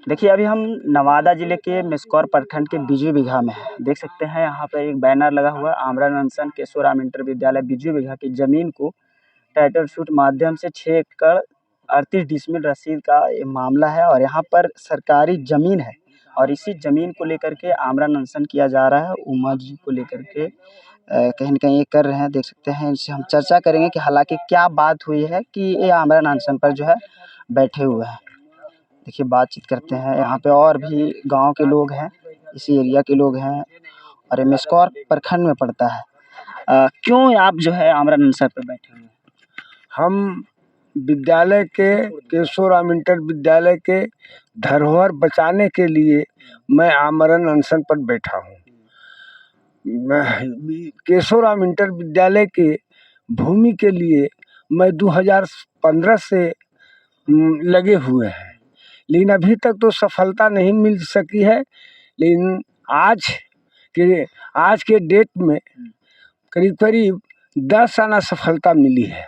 देखिए, अभी हम नवादा जिले के मिसकौर प्रखंड के बिजू बिगहा में हैं। देख सकते हैं यहाँ पर एक बैनर लगा हुआ है, आमरण अनशन केशवराम इंटर विद्यालय बिजू बिगहा की ज़मीन को टाइटल सूट माध्यम से 6 एकड़ 38 डिसमिल रसीद का ये मामला है और यहाँ पर सरकारी ज़मीन है और इसी ज़मीन को लेकर के आमरण अनशन किया जा रहा है। उमा जी को लेकर के कहीं न कहीं ये कर रहे हैं, देख सकते हैं। इनसे हम चर्चा करेंगे कि हालाँकि क्या बात हुई है कि ये आमरण अनशन पर जो है बैठे हुए हैं। देखिए, बातचीत करते हैं। यहाँ पे और भी गाँव के लोग हैं, इसी एरिया के लोग हैं और ये मिसकौर प्रखंड में पड़ता है। क्यों आप जो है आमरण अनशन पर बैठे हुए हैं? हम विद्यालय के केशवराम इंटर विद्यालय के धरोहर बचाने के लिए मैं आमरण अनशन पर बैठा हूँ। केशवराम इंटर विद्यालय के भूमि के लिए मैं 2015 से लगे हुए हैं, लेकिन अभी तक तो सफलता नहीं मिल सकी है। लेकिन आज के डेट में करीब करीब 10 आना सफलता मिली है।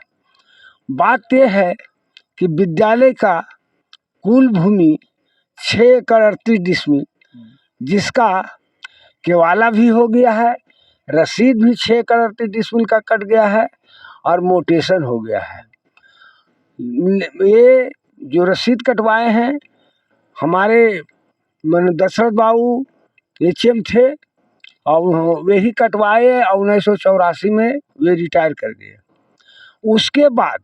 बात यह है कि विद्यालय का कुल भूमि 6 एकड़ 38 डिसमिल, जिसका केवाला भी हो गया है, रसीद भी 6 एकड़ 38 डिसमिल का कट गया है और मोटेशन हो गया है। ये जो रसीद कटवाए हैं हमारे दशरथ बाबू HM थे और वे ही कटवाए और 1984 में वे रिटायर कर गए। उसके बाद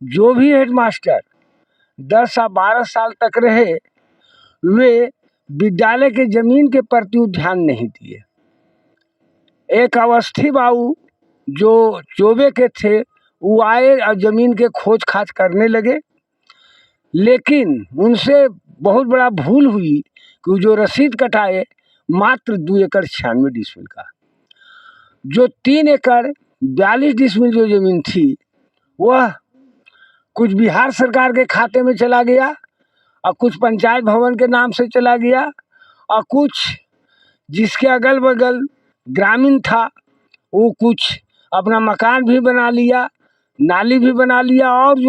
जो भी हेडमास्टर 10 या 12 साल तक रहे, वे विद्यालय के ज़मीन के प्रति ध्यान नहीं दिए। एक अवस्थी बाबू जो चौबे के थे, वो आए और ज़मीन के खोज खाज करने लगे, लेकिन उनसे बहुत बड़ा भूल हुई कि जो रसीद कटाए मात्र 2 एकड़ 96 डिसमिल का, जो 3 एकड़ 42 डिसमिल जो ज़मीन थी वह कुछ बिहार सरकार के खाते में चला गया और कुछ पंचायत भवन के नाम से चला गया और कुछ जिसके अगल बगल ग्रामीण था वो कुछ अपना मकान भी बना लिया, नाली भी बना लिया और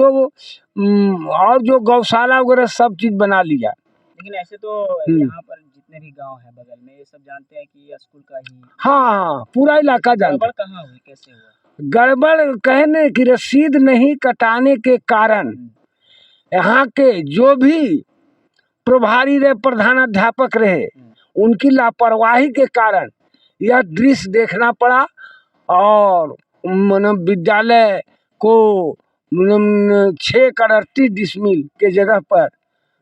जो गौशाला वगैरह सब चीज़ बना लिया। लेकिन ऐसे तो यहाँ पर जितने भी गांव हैं बगल में, ये सब जानते हैं कि ये स्कूल का ही। हाँ, पूरा इलाका जानता है। गड़बड़ कहाँ हुई, कैसे हुआ? गड़बड़ कहने की रसीद नहीं कटाने के कारण यहाँ के जो भी प्रभारी रहे, प्रधानाध्यापक रहे, उनकी लापरवाही के कारण यह दृश्य देखना पड़ा और विद्यालय को 6 एकड़ 38 डिसमिल के जगह पर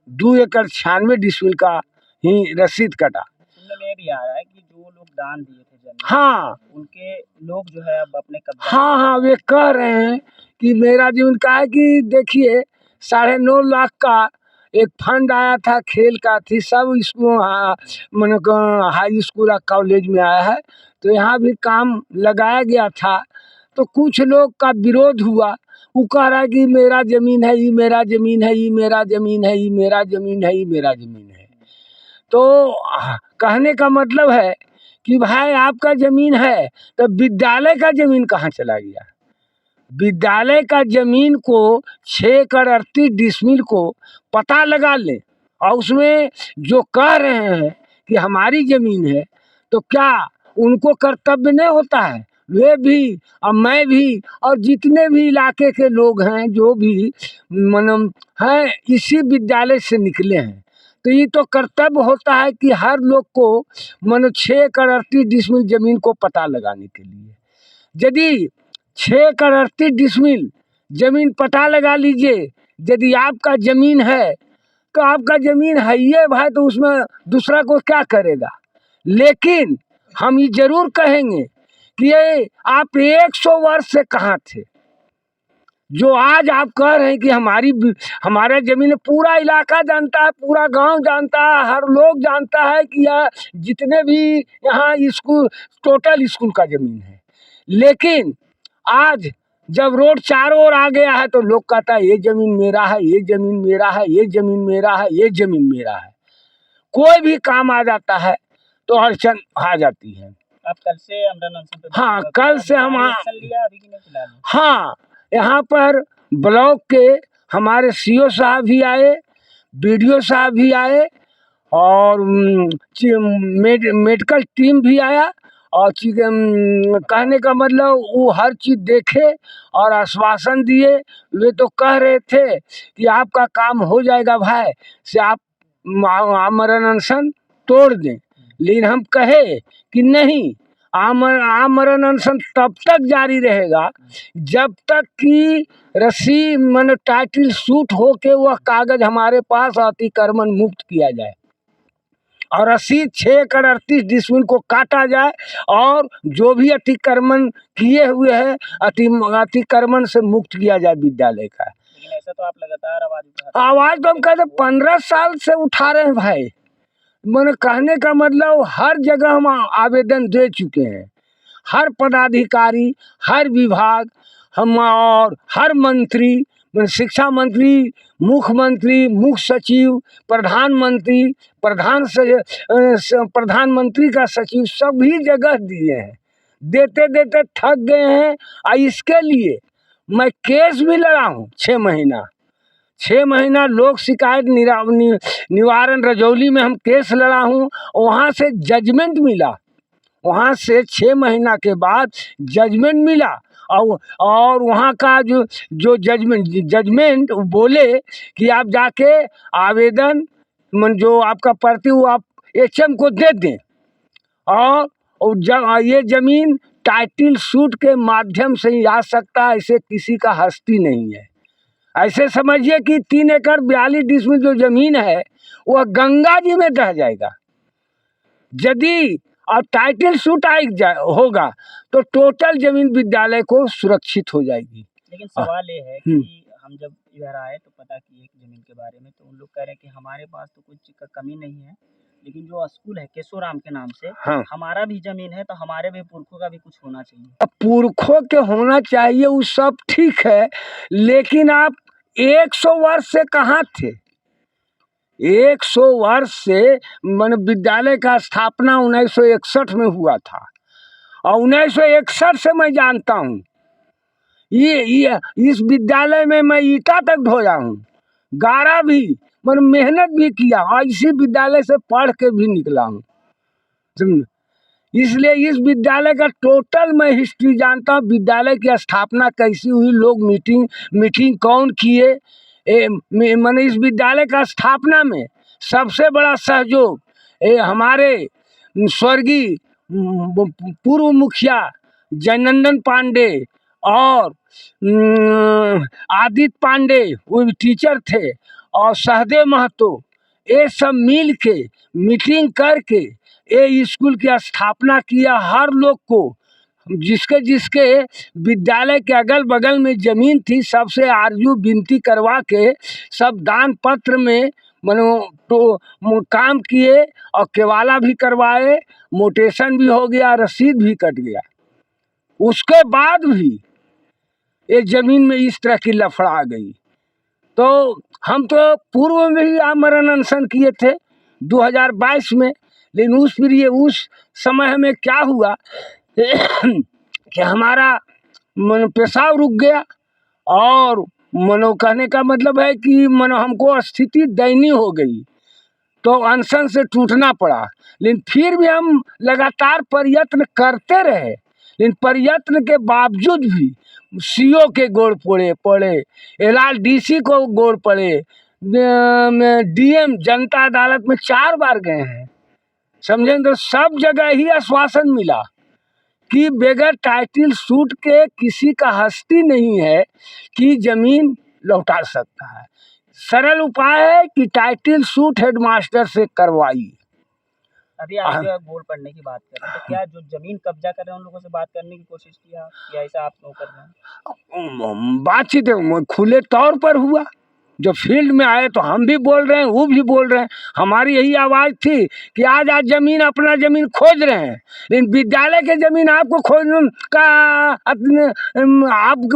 2 एकड़ 96 डिसमिल का ही रसीद कटा। सुनने में भी आ रहा है कि जो लोग दान दिए थे जमीन, हाँ, उनके लोग जो है अब अपने कब्जा। हाँ, वे कह रहे हैं कि मेरा जीवन का है कि देखिए 9.5 लाख का एक फंड आया था, खेल का थी, सब इसको हाई स्कूल और कॉलेज में आया है, तो यहाँ भी काम लगाया गया था। तो कुछ लोग का विरोध हुआ, वो कह रहा है कि मेरा ज़मीन है, ये मेरा ज़मीन है, ये मेरा ज़मीन है, ये मेरा ज़मीन है, ये मेरा ज़मीन है। तो कहने का मतलब है कि भाई आपका ज़मीन है तो विद्यालय का ज़मीन कहाँ चला गया? विद्यालय का ज़मीन को 6 एकड़ 38 डिसमिल को पता लगा लें और उसमें जो कह रहे हैं कि हमारी ज़मीन है, तो क्या उनको कर्तव्य नहीं होता है? वे भी और मैं भी और जितने भी इलाके के लोग हैं, जो भी हैं, इसी विद्यालय से निकले हैं, तो ये तो कर्तव्य होता है कि हर लोग को 6 एकड़ 38 डिसमिल ज़मीन को पता लगाने के लिए। यदि 6 एकड़ 38 डिसमिल ज़मीन पता लगा लीजिए, यदि आपका ज़मीन है तो आपका ज़मीन है ही है भाई, तो उसमें दूसरा को क्या करेगा? लेकिन हम ये ज़रूर कहेंगे कि ये आप 100 वर्ष से कहाँ थे, जो आज आप कह रहे हैं कि हमारे ज़मीन पूरा इलाका जानता है, पूरा गांव जानता है, हर लोग जानता है कि यह जितने भी यहाँ स्कूल टोटल स्कूल का ज़मीन है। लेकिन आज जब रोड चारों ओर आ गया है तो लोग कहता है ये ज़मीन मेरा है, ये ज़मीन मेरा है, ये ज़मीन मेरा है, ये ज़मीन मेरा है। कोई भी काम आ जाता है तो अड़चन आ जाती है। आप कल से आमरण अनशन पे? हाँ, कल से हम लिया अभी कि नहीं फिलहाल? हाँ, यहाँ पर ब्लॉक के हमारे CO साहब भी आए, बीडीओ साहब भी आए और मेडिकल टीम भी आया और कहने का मतलब वो हर चीज़ देखे और आश्वासन दिए। वे तो कह रहे थे कि आपका काम हो जाएगा भाई, से आप आमरण अनशन तोड़ दें, लेकिन हम कहे कि नहीं, आमरण अनशन तब तक जारी रहेगा जब तक कि रस्सी मन टाइटल सूट हो के वह कागज हमारे पास अतिक्रमण मुक्त किया जाए और 86 एकड़ 38 डिसमिल को काटा जाए और जो भी अतिक्रमण किए हुए हैं अतिक्रमण से मुक्त किया जाए विद्यालय का। लेकिन ऐसा तो आप लगातार आवाज़ तो हम कहते 15 साल से उठा रहे हैं भाई। मैंने कहने का मतलब हर जगह हम आवेदन दे चुके हैं, हर पदाधिकारी, हर विभाग, हम और हर मंत्री, शिक्षा मंत्री, मुख्यमंत्री, मुख्य सचिव, प्रधानमंत्री, प्रधानमंत्री का सचिव, सभी जगह दिए हैं। देते देते थक गए हैं और इसके लिए मैं केस भी लड़ा हूँ 6 महीना लोक शिकायत निवारण रजौली में हम केस लड़ा हूँ। वहाँ से जजमेंट मिला, वहाँ से 6 महीना के बाद जजमेंट मिला और वहाँ का जो जजमेंट बोले कि आप जाके आवेदन जो आपका प्रति वो आप एचएम को दे दें और ये ज़मीन टाइटल सूट के माध्यम से ही आ सकता है, ऐसे किसी का हस्ती नहीं है। ऐसे समझिए कि 3 एकड़ 42 डिसमिल जो ज़मीन है वह गंगा जी में बह जाएगा यदि और टाइटल सूट होगा तो टोटल जमीन विद्यालय को सुरक्षित हो जाएगी। लेकिन सवाल ये है कि हम जब इधर आए तो पता किए जमीन के बारे में, तो उन लोग कह रहे हैं कि हमारे पास तो कुछ चीज़ का कमी नहीं है, लेकिन जो स्कूल है केशोराम के नाम से, हाँ, हमारा भी जमीन है तो हमारे भी पुरखों का भी कुछ होना चाहिए। अब पुरखों के होना चाहिए वो सब ठीक है, लेकिन आप 100 वर्ष से कहाँ थे? 100 वर्ष से मन विद्यालय का स्थापना 1961 में हुआ था और 1961 से मैं जानता हूँ। ये इस विद्यालय में मैं ईटा तक ढोया हूँ, गारा भी, मैंने मेहनत भी किया और इसी विद्यालय से पढ़ के भी निकला हूँ। इसलिए इस विद्यालय का टोटल मैं हिस्ट्री जानता हूँ। विद्यालय की स्थापना कैसी हुई, लोग मीटिंग कौन किए, मैंने इस विद्यालय का स्थापना में सबसे बड़ा सहयोग हमारे स्वर्गीय पूर्व मुखिया जयनंदन पांडे और आदित्य पांडे, वो टीचर थे, और सहदेव महतो, ये सब मिल के मीटिंग करके ये स्कूल की स्थापना किया। हर लोग को जिसके विद्यालय के अगल बगल में ज़मीन थी सबसे आरजू विनती करवा के सब दान पत्र में तो काम किए और केवाला भी करवाए, मोटेशन भी हो गया, रसीद भी कट गया। उसके बाद भी ये ज़मीन में इस तरह की लफड़ा आ गई। तो हम तो पूर्व में ही आमरण अनशन किए थे 2022 में, लेकिन उस समय हमें क्या हुआ कि हमारा पेशाब रुक गया और कहने का मतलब है कि हमको स्थिति दयनीय हो गई, तो अनशन से टूटना पड़ा। लेकिन फिर भी हम लगातार प्रयत्न करते रहे, लेकिन प्रयत्न के बावजूद भी सीओ के गोड़ पड़े, LRDC को गोड़ पड़े, DM जनता अदालत में 4 बार गए हैं, समझें। तो सब जगह ही आश्वासन मिला कि बगैर टाइटल सूट के किसी का हस्ती नहीं है कि ज़मीन लौटा सकता है। सरल उपाय है कि टाइटल सूट हेडमास्टर से करवाइए। अभी आप जो बोल पढ़ने की बात कर रहे हैं, तो क्या जो जमीन कब्जा कर रहे हैं उन लोगों से बात करने की कोशिश किया या ऐसा आप लोग कर रहे हैं? बातचीत खुले तौर पर हुआ। जो फील्ड में आए तो हम भी बोल रहे हैं, वो भी बोल रहे हैं। हमारी यही आवाज़ थी कि आज ज़मीन, अपना ज़मीन खोज रहे हैं, लेकिन विद्यालय के ज़मीन आपको खोज का आप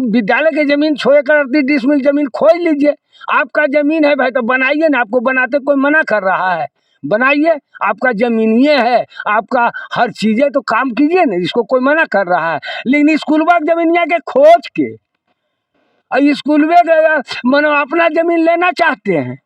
विद्यालय के ज़मीन 6 एकड़ 38 डिसमिल ज़मीन खोज लीजिए। आपका ज़मीन है भाई तो बनाइए ना, आपको बनाते कोई मना कर रहा है, बनाइए। आपका ज़मीन ये है, आपका हर चीज़ें तो काम कीजिए ना, इसको कोई मना कर रहा है। लेकिन स्कूलवा ज़मीनिया के खोज के और स्कूल में अपना ज़मीन लेना चाहते हैं,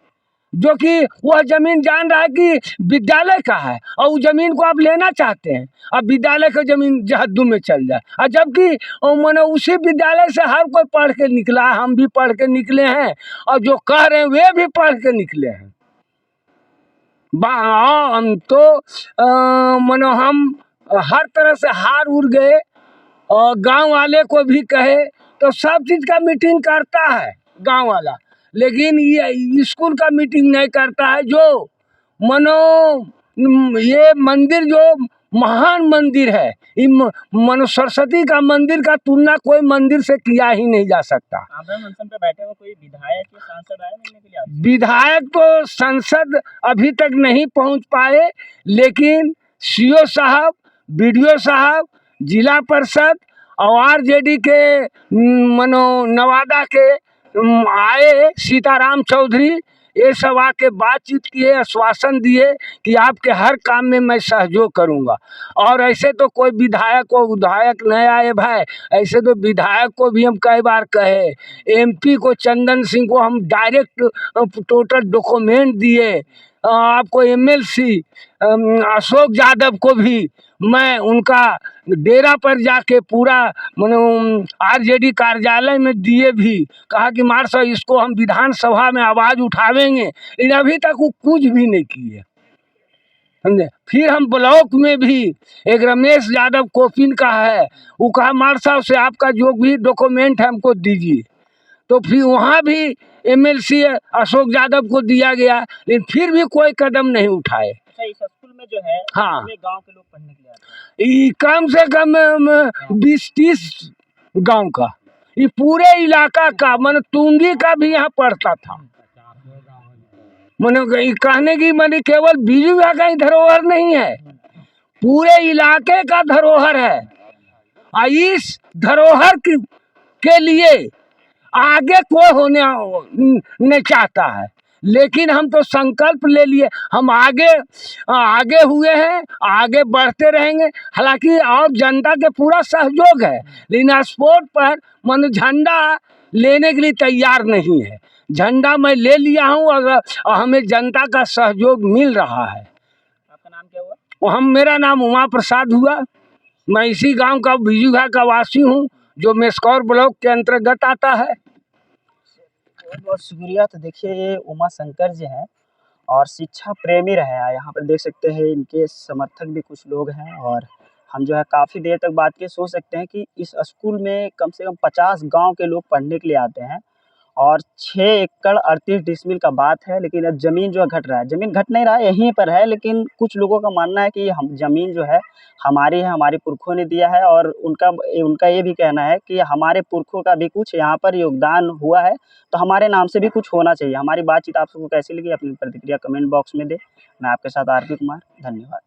जो कि वह ज़मीन जान रहा है कि विद्यालय का है और उस ज़मीन को आप लेना चाहते हैं। अब विद्यालय का ज़मीन जहद्दू में चल जाए और जबकि माने उसी विद्यालय से हर कोई पढ़ के निकला है, हम भी पढ़ के निकले हैं और जो कह रहे हैं वे भी पढ़ के निकले हैं। हम तो मानो हम हर तरह से हार उड़ गए और गांव वाले को भी कहे तो सब चीज़ का मीटिंग करता है गांव वाला, लेकिन ये स्कूल का मीटिंग नहीं करता है। जो ये मंदिर जो महान मंदिर है, मनो सरस्वती का मंदिर का तुलना कोई मंदिर से किया ही नहीं जा सकता। आमरण अनशन पे बैठे हुए कोई विधायक या सांसद आए मिलने के लिए आपसे? विधायक तो संसद अभी तक नहीं पहुंच पाए, लेकिन सीओ साहब, बीडीओ साहब, जिला परिषद और आरजेडी के नवादा के आए, सीताराम चौधरी, ये सब आके बातचीत किए, आश्वासन दिए कि आपके हर काम में मैं सहयोग करूंगा। और ऐसे तो कोई विधायक और विधायक नहीं आए भाई, ऐसे तो विधायक को भी हम कई बार कहे, एमपी को चंदन सिंह को हम डायरेक्ट टोटल डॉक्यूमेंट दिए, आपको एमएलसी अशोक यादव को भी मैं उनका डेरा पर जाके पूरा आरजेडी कार्यालय में दिए भी, कहा कि मार साहब इसको हम विधानसभा में आवाज़ उठावेंगे, लेकिन अभी तक वो कुछ भी नहीं किए, समझे। फिर हम ब्लॉक में भी एक रमेश यादव कोपिन का है, वो कहा मार साहब से आपका जो भी डॉक्यूमेंट है हमको दीजिए, तो फिर वहाँ भी एमएलसी अशोक यादव को दिया गया, लेकिन फिर भी कोई कदम नहीं उठाए। अच्छा, इस स्कूल में जो है हाँ, गांव के लोग पढ़ने के लिए आते हैं? कम से कम 20-30 गांव का, ये पूरे इलाका का, मन तुंगी का भी यहाँ पढ़ता था। मैंने कहने की मैंने केवल बीजू का ही धरोहर नहीं है, पूरे इलाके का धरोहर है। और इस धरोहर के लिए आगे कोई होने नहीं चाहता है, लेकिन हम तो संकल्प ले लिए, हम आगे हुए हैं, आगे बढ़ते रहेंगे। हालांकि और जनता के पूरा सहयोग है, लेकिन स्पोर्ट पर मन झंडा लेने के लिए तैयार नहीं है। झंडा मैं ले लिया हूँ और हमें जनता का सहयोग मिल रहा है। आपका नाम क्या हुआ? मेरा नाम उमा प्रसाद हुआ, मैं इसी गांव का बिजुघा का वासी हूँ, जो मेस्कौर ब्लॉक के अंतर्गत आता है। बहुत बहुत शुक्रिया। तो देखिए ये उमा शंकर जी हैं और शिक्षा प्रेमी रहे हैं। यहाँ पर देख सकते हैं इनके समर्थक भी कुछ लोग हैं और हम जो है काफ़ी देर तक बात किए, सोच सकते हैं कि इस स्कूल में कम से कम 50 गांव के लोग पढ़ने के लिए आते हैं और 6 एकड़ 38 डिसमिल का बात है। लेकिन अब ज़मीन जो है घट रहा है, ज़मीन घट नहीं रहा है, यहीं पर है, लेकिन कुछ लोगों का मानना है कि हम ज़मीन जो है हमारी है, हमारे पुरखों ने दिया है और उनका ये भी कहना है कि हमारे पुरखों का भी कुछ यहाँ पर योगदान हुआ है, तो हमारे नाम से भी कुछ होना चाहिए। हमारी बातचीत आप सबको कैसी लगी अपनी प्रतिक्रिया कमेंट बॉक्स में दें। मैं आपके साथ आरपी कुमार, धन्यवाद।